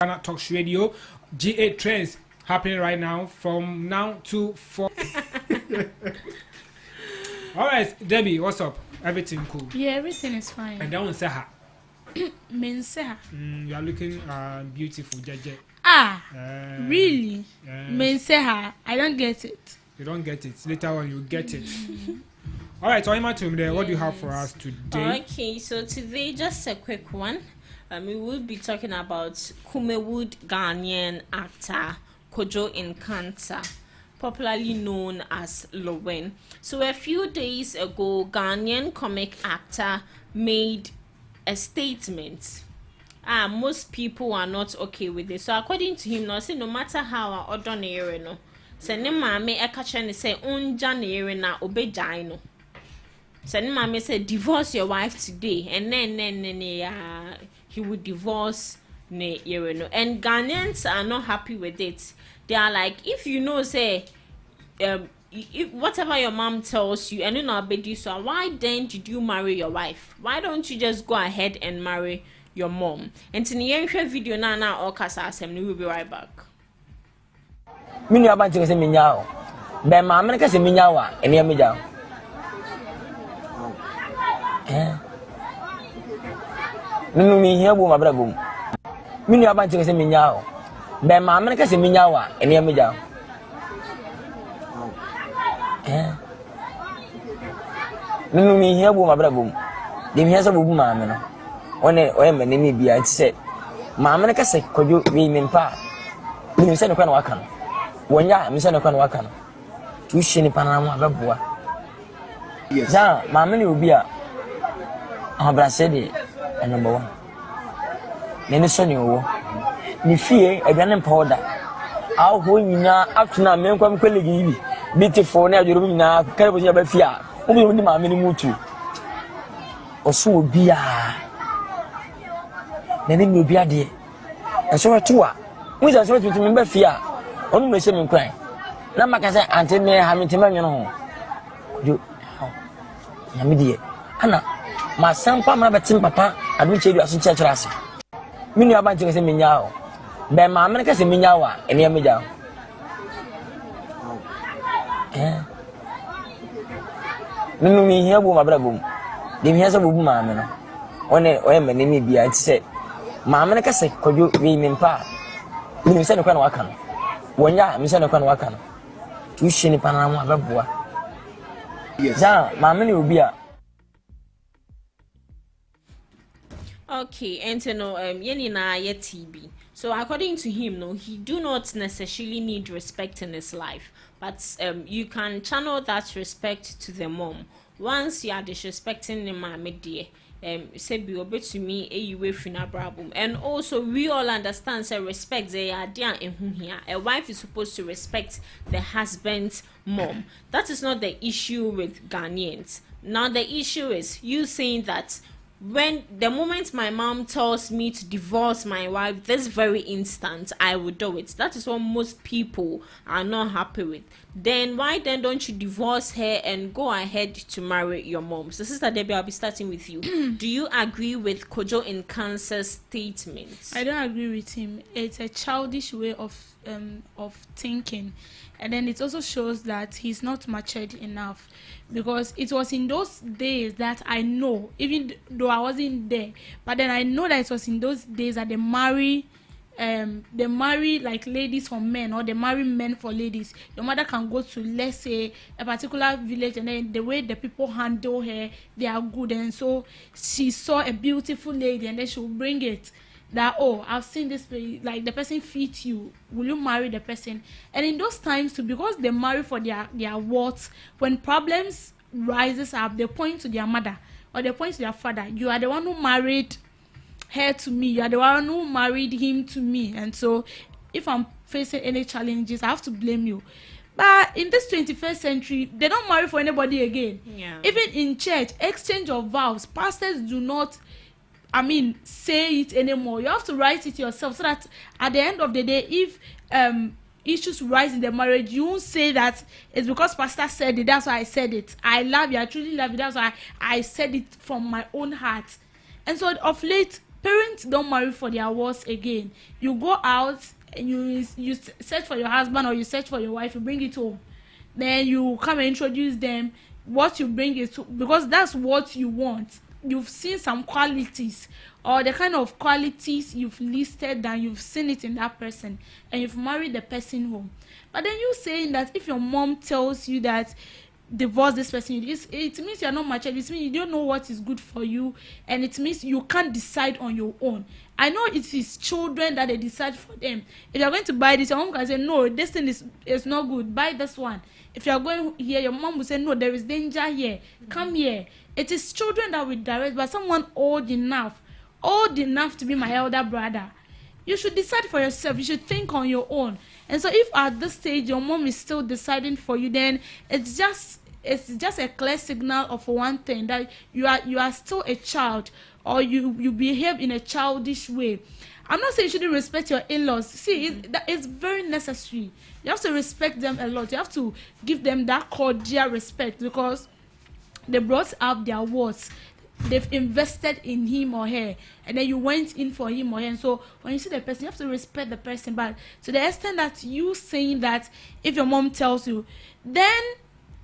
Ghana Talks Radio, G8 Trends happening right now from now to 4. All right, Debbie, what's up? Everything cool? Yeah, everything is fine. And don't say her. Men say her. You are looking beautiful, Jaja. Really? Men say her. I don't get it. You don't get it. Later on, you get it. All right, so what do you have for us today? Okay, so today, just a quick one. We will be talking about Kumewood Ghanaian actor Kojo Nkanta, popularly known as LilWin. So a few days ago, Ghanaian comic actor made a statement. Most people are not okay with it. So according to him, no matter how ordinary no, say ne mama ekache say unja ne na obejai no. Say ne mama say divorce your wife today, and then he would divorce ne no. And Ghanaians are not happy with it. They are like, if you know, say, if whatever your mom tells you, and you know, so why then did you marry your wife? Why don't you just go ahead and marry your mom? And to the video now, all kasa we will be right back. Mini about to say minyao. Be ma me ka say minyawa, eni amija. Nunu mi hia bu ma bra bum. Mini about to say minyao. Be ma me ka say minyawa, eni amija. Nunu mi hia bu ma bra bum. Dem hia so bu ma me no. One me ni bia nti say ma me ka say Kojo wi nimpa. Ni say no kwa na waka no. Wonya me say no kwa na waka no. Tu hye ni pana mu abeboa. Yes. Ja ma me ni obi a abra say de number 1. Ne so ni owo. Ni fie aduane powder. Aw ho nyina atuna me nkwa mkwelegi yi. Beautiful na adworo nyina kare bo ba fie a. Obi ni ma me ni mutu. Oso obi a. Ne ni obi ade. Eso wetu a. Mu ja so wetu me ba fie a. Onu me se me nkwan. Na maka say ante me ha me tema nwe no ho. Jo. Ya me die. Ana ma sampa ma betim papa adu chedu aso chechira ase. Mini aba nche se menya o. Be ma me ka se menya wa ene ya meja. Nunu mi hia bu ma bra bum. Dem hia se bu ma me no. One me ni bia nti se ma me ka se Kojo wi nimpa. Ni se no kwa na waka no. Wonya me se no kwa na waka no. Tu hye ni pana mu abeboa. Yes. Ja ma me ni obi a. Okay, and ye TB. So according to him, no, he do not necessarily need respect in his life, but you can channel that respect to the mom. Once you are disrespecting the mama, dear, say be obey to me, you way problem. And also we all understand say respect they are there in whom here. A wife is supposed to respect the husband's mom. That is not the issue with Ghanaians. Now the issue is you saying that when the moment my mom tells me to divorce my wife, this very instant I will do it. That is what most people are not happy with. Then why then don't you divorce her and go ahead to marry your mom? So Sister Debbie, I'll be starting with you. Do you agree with Kojo Nkanta's statements? I don't agree with him. It's a childish way of thinking, and then it also shows that he's not matured enough, because it was in those days that I know, even though I wasn't there, but then I know that it was in those days that they marry like ladies for men, or they marry men for ladies. Your mother can go to, let's say, a particular village, and then the way the people handle her, they are good, and so she saw a beautiful lady and then she will bring it. That, oh, I've seen this, like the person feeds you, will you marry the person? And in those times too, because they marry for their worth, when problems rises up, they point to their mother or they point to their father. You are the one who married her to me, you are the one who married him to me, and so if I'm facing any challenges, I have to blame you. But in this 21st century, they don't marry for anybody again. Yeah. Even in church, exchange of vows, pastors do not say it anymore. You have to write it yourself, so that at the end of the day, if issues rise in the marriage, you won't say that it's because pastor said it, that's why I said it. I love you, I truly love you, that's why I said it from my own heart. And so of late, Parents don't marry for their awards again. You go out and you search for your husband or you search for your wife, you bring it home, then you come and introduce them. What you bring is because that's what you want. You've seen some qualities or the kind of qualities you've listed and you've seen it in that person, and you've married the person home. But then you saying that if your mom tells you that divorce this person, it means you're not mature. It means you don't know what is good for you, and it means you can't decide on your own. I know it is children that they decide for them. If you're going to buy this, your mom can say no, this thing is not good, buy this one. If you're going here, your mom will say no, there is danger here, come here. It is children that will direct, but someone old enough to be my elder brother, you should decide for yourself. You should think on your own. And so if at this stage your mom is still deciding for you, then it's just a clear signal of one thing, that you are still a child, or you behave in a childish way. I'm not saying you shouldn't respect your in-laws. See, it's very necessary. You have to respect them a lot. You have to give them that cordial respect, because they brought up their words. They've invested in him or her, and then you went in for him or her. And so when you see the person, you have to respect the person. But to the extent that you saying that if your mom tells you, then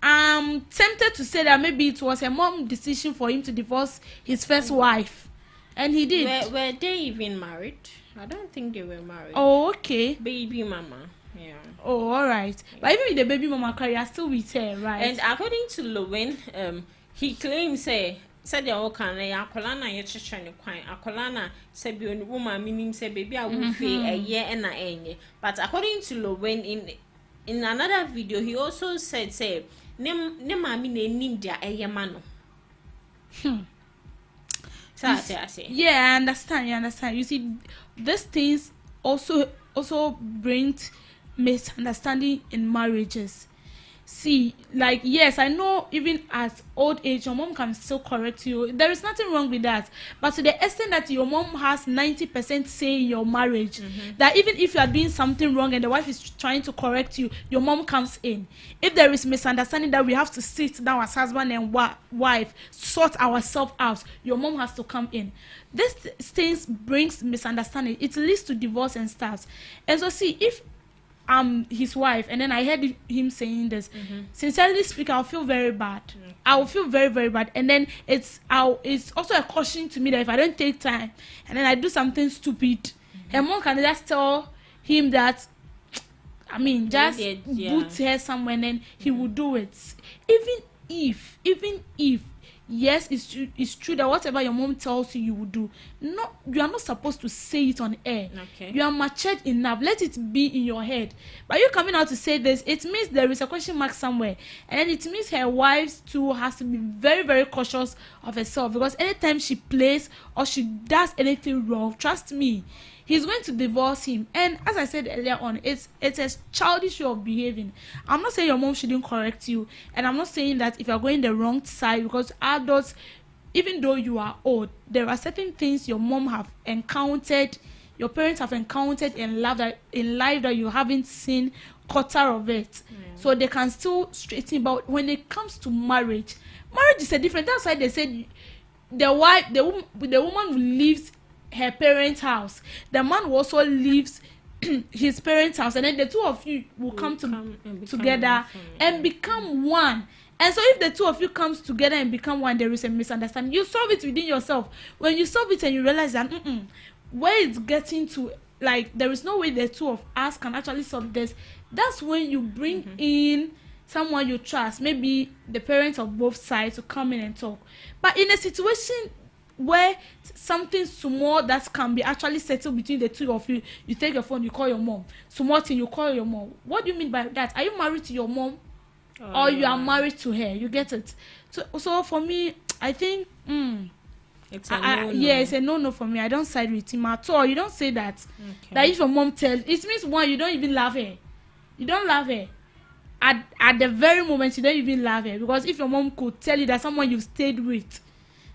I'm tempted to say that maybe it was a mom decision for him to divorce his first wife, and he did. Were they even married? I don't think they were married. Oh, okay. Baby mama. Yeah. Oh, all right. Yeah. But even with the baby mama career, still with her, right? And according to LilWin, he claims said the can akolana ye chicha ne kwan akolana say bi oni woman minim say baby a wo fe a year and a enye. But according to LilWin, in another video, he also said say ne mami na enim dia eye ma no. Yeah, I understand. You understand. You see, these things also bring misunderstanding in marriages. See, like, yes, I know even at old age, your mom can still correct you. There is nothing wrong with that. But to the extent that your mom has 90% say in your marriage, that even if you are doing something wrong and the wife is trying to correct you, your mom comes in. If there is misunderstanding that we have to sit down as husband and wife, sort ourselves out, your mom has to come in. These things brings misunderstanding. It leads to divorce and stuff. And so see, if I'm his wife and then I heard him saying this, sincerely speaking, I'll feel very bad. I will feel very, very bad. And then it's also a caution to me that if I don't take time and then I do something stupid, her mom can just tell him that, I mean, just put her somewhere and then he will do it. Even if yes, it's true that whatever your mom tells you, you will do. No, you are not supposed to say it on air. Okay. You are matured enough. Let it be in your head. But you coming out to say this, it means there is a question mark somewhere. And then it means her wife too has to be very, very cautious of herself. Because anytime she plays or she does anything wrong, trust me, he's going to divorce him. And as I said earlier on, it's a childish way of behaving. I'm not saying your mom shouldn't correct you, and I'm not saying that if you're going the wrong side, because adults, even though you are old, there are certain things your mom have encountered, your parents have encountered in life that you haven't seen quarter of it. So they can still straighten. But when it comes to marriage is a different. That's why they said the woman who lives her parents' house, the man who also lives his parents' house, and then the two of you will come together and become one. And so if the two of you comes together and become one, there is a misunderstanding. You solve it within yourself. When you solve it and you realize that where it's getting to, like, there is no way the two of us can actually solve this, that's when you bring in someone you trust, maybe the parents of both sides, to come in and talk. But in a situation where something small that can be actually settled between the two of you, you take your phone, you call your mom. Small thing, you call your mom. What do you mean by that? Are you married to your mom, or you are married to her? You get it? So for me, I think it's a no-no. Yeah, it's a no for me. I don't side with him at all. You don't say that. Okay. That if your mom tells, it means one, you don't even love her. You don't love her. At the very moment, you don't even love her, because if your mom could tell you that someone you've stayed with,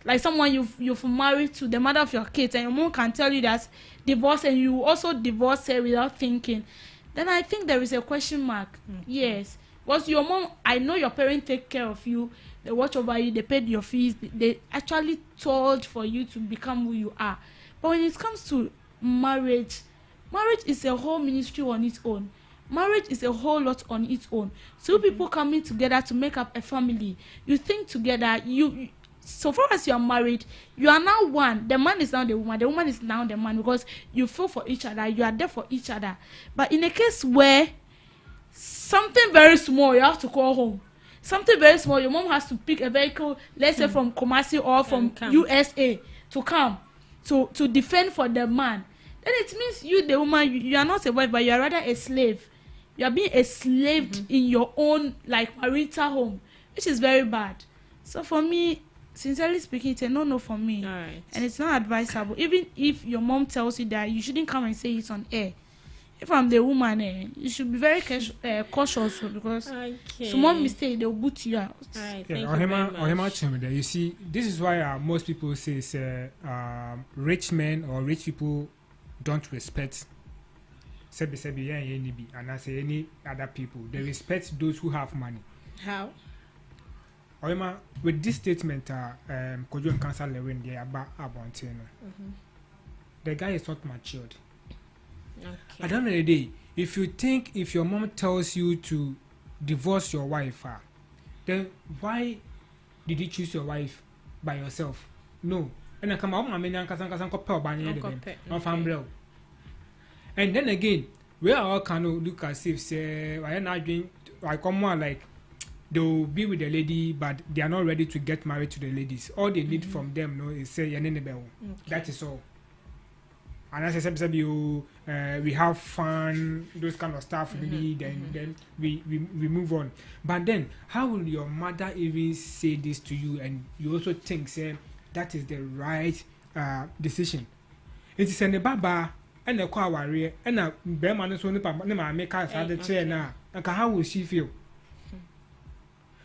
like someone you've married to, the mother of your kids, and your mom can tell you that divorce, and you also divorce her without thinking, then I think there is a question mark. Yes, because your mom, I know your parents take care of you, they watch over you, they paid your fees, they actually told for you to become who you are. But when it comes to marriage is a whole ministry on its own. Marriage is a whole lot on its own. Two people coming together to make up a family. You think together. You so far as you are married, you are now one. The man is now the woman is now the man, because you feel for each other. You are there for each other. But in a case where something very small, you have to call home. Something very small, your mom has to pick a vehicle, let's say from Kumasi or from USA, to come to defend for the man. Then it means you, the woman, you are not a wife, but you are rather a slave. You are being a slave in your own like marital home, which is very bad. So for me, sincerely speaking, it's a no for me. All right. And it's not advisable. Even if your mom tells you that, you shouldn't come and say it on air. If I'm the woman, you should be very cautious, because small mistake, they'll boot you out. Right, yeah, you see, this is why most people say rich men or rich people don't respect and I say any other people. They respect those who have money. How? With this statement, Kojo and Council LilWin, they are about the guy is not matured. Okay. At the end of the day, if you think if your mom tells you to divorce your wife, then why did you choose your wife by yourself? No. And I come out, and then again, we are all kind of look as if say I am not doing like more like they will be with the lady, but they are not ready to get married to the ladies. All they need from them, no, is say that is all. And as I said, we have fun, those kind of stuff, really. Then we move on. But then, how will your mother even say this to you, and you also think, say, that is the right decision? It is in the baba and the car warrior, and a bear man is only make us at the chair now. And how will she feel?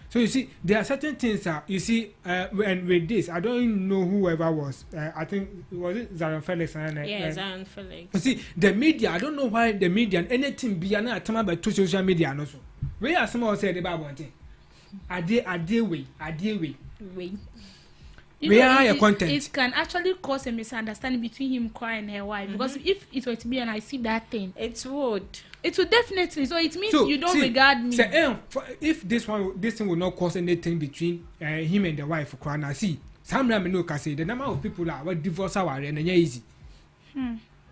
So you see, there are certain things that you see, and with this, I don't know whoever was. I think was it Zion Felix and Zion Felix. You see, the media. I don't know why the media and anything be an attempt about social media and also. We are someone said about one thing. I deal with. We are your content. It can actually cause a misunderstanding between him and her wife, because if it were to be and I see that thing, it would definitely. So it means you don't regard me. If this thing will not cause anything between him and the wife, I see. Some no can say the number of people that will divorce our and easy.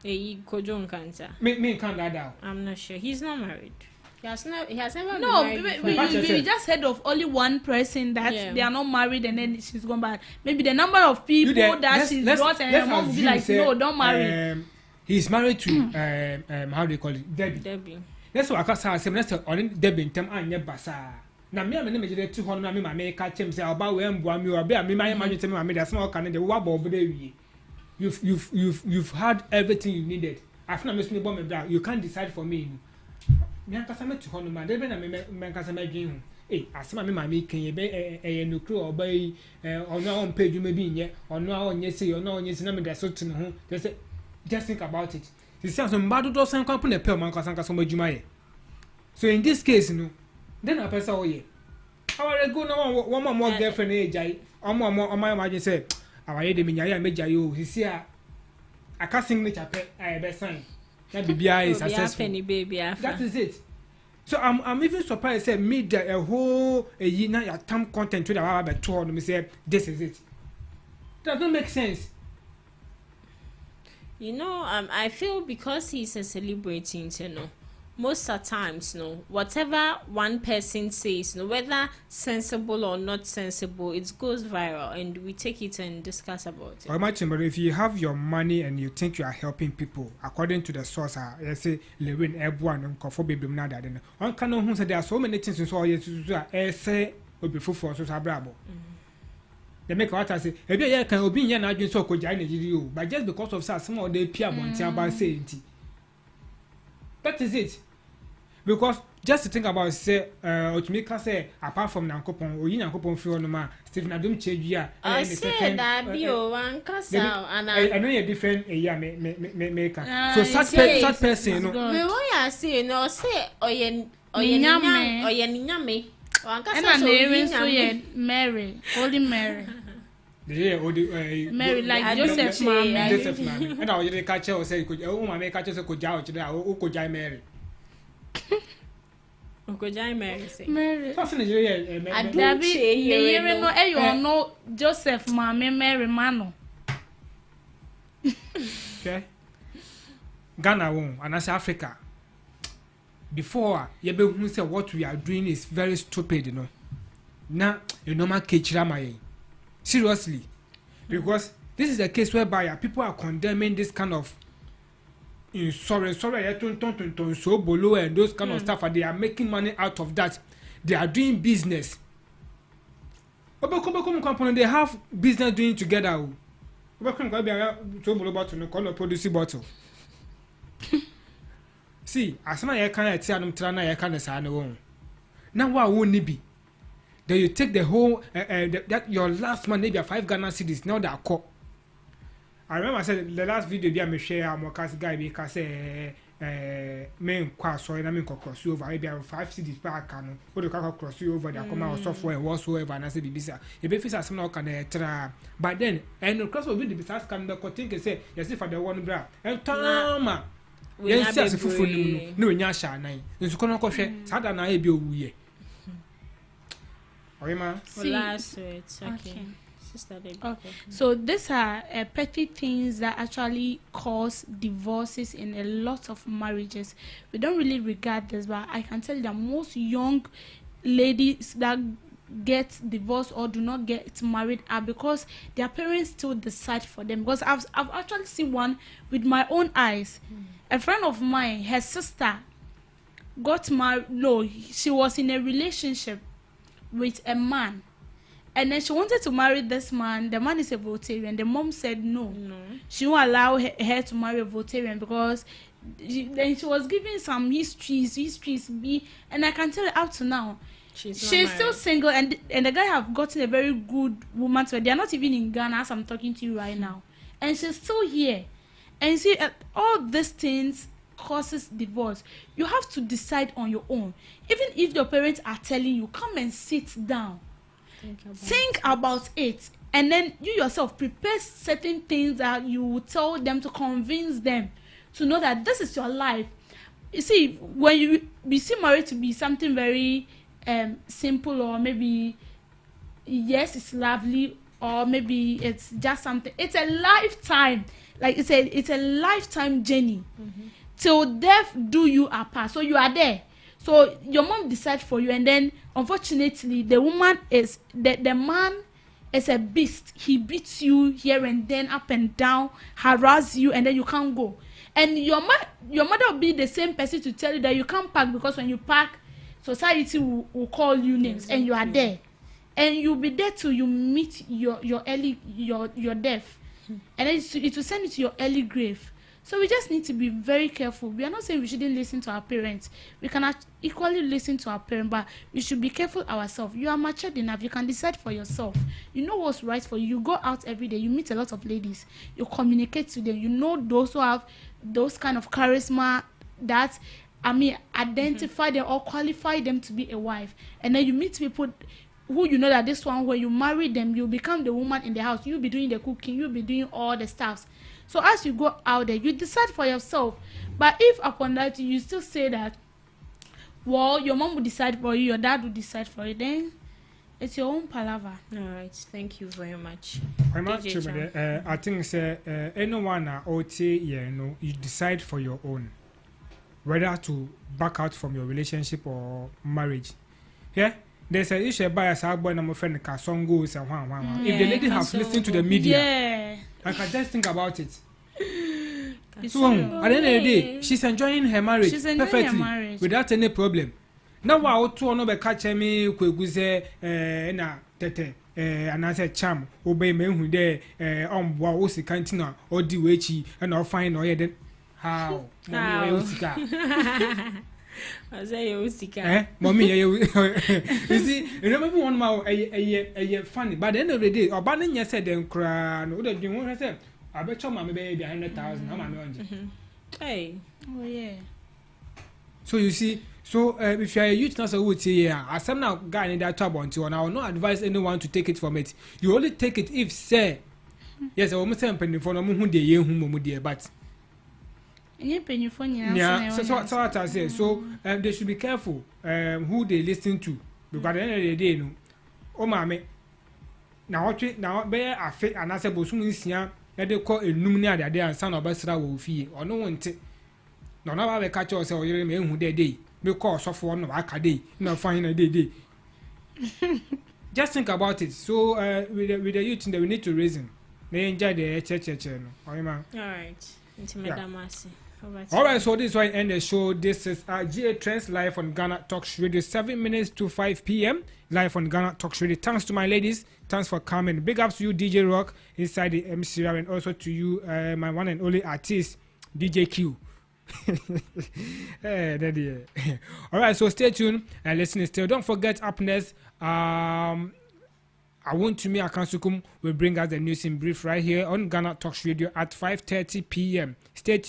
Kojo cancer. Me can't that. I'm not sure. He's not married. He has never been married. We just heard of only one person that they are not married and then she's gone back. Maybe the number of people that she's brought and her mom will be like, no, don't marry. He's married to how do you call it? Debbie. That's what I can't say. That's on Debbie in term and basa. Now me and me 200 me my catch him say about when me or be my imagine tell me that's small can the wabo over you've had everything you needed. I feel miss me bomb down. You can't decide for me. Me ankasa me to hono ma de be na me ankasa me dwen hu asema me ma me kan ye be no kro obai ono on page me bi nye ono a onye se ono onye se na me da so to no just think about it. You see some bad do san kwampo na pe man kwasa so madwuma ye. So in this case no then a person oye our go no one more girlfriend e jai omo imagine say awaye de me nya ya me jai o sisi a aka signature pe be sign. That BBI is successful. That is it. So I'm even surprised. Say media a whole year now. Your time content to the about 2 me say this is it. That don't make sense. You know, I feel because he's a celebrity, you know, most of the times, you know, whatever one person says, you know, whether sensible or not sensible, it goes viral, and we take it and discuss about it. But if you have your money and you think you are helping people, according to the source, I say LilWin everyone and for baby nada. Then one cannot who say there are so many things in so I say will be full for so bravo. They make what I say. If you can be here now, you so could Nigeria, but just because of some of the peer money about saying that is it. Because just to think about say Otumika say apart from Nankopon or Yankopon feel no ma Stephen Adum Chejia I say that bio one castle and I know you're different maker. So such person no me what say no say oye ninyame one castle so Mary, Holy Mary. Mary like Joseph Mami. Joseph Mami. And I was catch or say could oh my catches a could out today or could I Mary. Uncle Jai Mary say. Mary. I don't say you know Joseph Mami Mary Mano. Okay. Ghana won and as Africa. Before you be say what we are doing is very stupid, you know. Now you normal my seriously. Because this is a case whereby people are condemning this kind of sorry, so below and those kind of stuff, and they are making money out of that. They are doing business. They have business doing together. Bottle. See, as soon as you can't tell them to can't say no. Now what won't be? Then you take the whole that your last man maybe 5 Ghana cedis now that call. I remember I said the last video be a share am guy because men cross so I mean cross over maybe 5 cedis per can or the cross over the come out software and whatsoever and I say bisa e be face as no can tra but then and the cross will be the business can the think say yes for the one bra and tama we say as fufu no nya sha nan nso kono ko hwe sada na e bi owuye Okay. So these are petty things that actually cause divorces in a lot of marriages. We don't really regard this, but I can tell you that most young ladies that get divorced or do not get married are because their parents still decide for them. Because I've actually seen one with my own eyes. A friend of mine, her sister got married. No, she was in a relationship with a man. And then she wanted to marry this man. The man is a Voltarian. The mom said no. She won't allow her to marry a Voltarian because then she was giving some histories and I can tell you up to now she's still single and the guy have gotten a very good woman to her. They are not even in Ghana as I'm talking to you right now. And she's still here. And you see, all these things causes divorce. You have to decide on your own. Even if your parents are telling you, come and sit down. Think about it, and then you yourself prepare certain things that you will tell them to convince them to know that this is your life. You see, when we see marriage to be something very simple, or maybe yes, it's lovely, or maybe it's just something. It's a lifetime, like it's a lifetime journey. Till death do you apart. So you are there. So your mom decides for you, and then unfortunately the woman is the man is a beast. He beats you here and then, up and down, harass you, and then you can't go. And your mother will be the same person to tell you that you can't park, because when you park, society will call you names, and you are there, and you'll be there till you meet your death, and then it will send you to your early grave. So we just need to be very careful. We are not saying we shouldn't listen to our parents. We can equally listen to our parents, but we should be careful ourselves. You are matured enough. You can decide for yourself. You know what's right for you. You go out every day. You meet a lot of ladies. You communicate to them. You know those who have those kind of charisma that, identify them or qualify them to be a wife. And then you meet people who you know that this one, when you marry them, you become the woman in the house. You'll be doing the cooking. You'll be doing all the stuff. So as you go out there, you decide for yourself. But if upon that you still say that, well, your mom will decide for you, your dad will decide for you, then it's your own palaver. All right, thank you very much. I think say anyone you decide for your own, whether to back out from your relationship or marriage. Yeah. There's an issue by a boy and my friend song goes and one. If the lady has listened to the media, I can just think about it. So at the end of the day, she's enjoying her marriage perfectly without any problem. Now what to no be catch me kweguse na tete and I said cham obey me hu there wa wo sikantina odi wechi and I find no then how I say you sika. Mommy, you see, remember one more a funny, but at the end of the day, or banning you said them cry, no, that you want to say, I bet your mammy baby 100,000. Hey, oh yeah. So you see, So if you are a youth now, so would say, yeah, as some now guy in that trouble until, and I will not advise anyone to take it from it. You only take it if say, yes, I will say penny for no who de ye whom dear, but yeah, so what I say. So they should be careful who they listen to, because at the end of the day, no, oh mammy, now bear a fit and as a bosom is here, they call a lumina that they are son of Basra will fee or no one take. No, now I catch us or you who they day. Because of one of our day, no fine a day. Just think about it. So, with the youth, we need to reason. They enjoy the church. All right. All right. So this is why I end the show. This is GA Trends live on Ghana Talks Radio, 7 minutes to 5 p.m. live on Ghana Talks Radio. Thanks to my ladies. Thanks for coming. Big ups to you, DJ Rock, inside the MC, and also to you, my one and only artist, DJ Q. All right, so stay tuned and listen still. Don't forget, up next, I want to me Akansukum will bring us the news in brief right here on Ghana Talks Radio at 5:30 p.m. Stay tuned.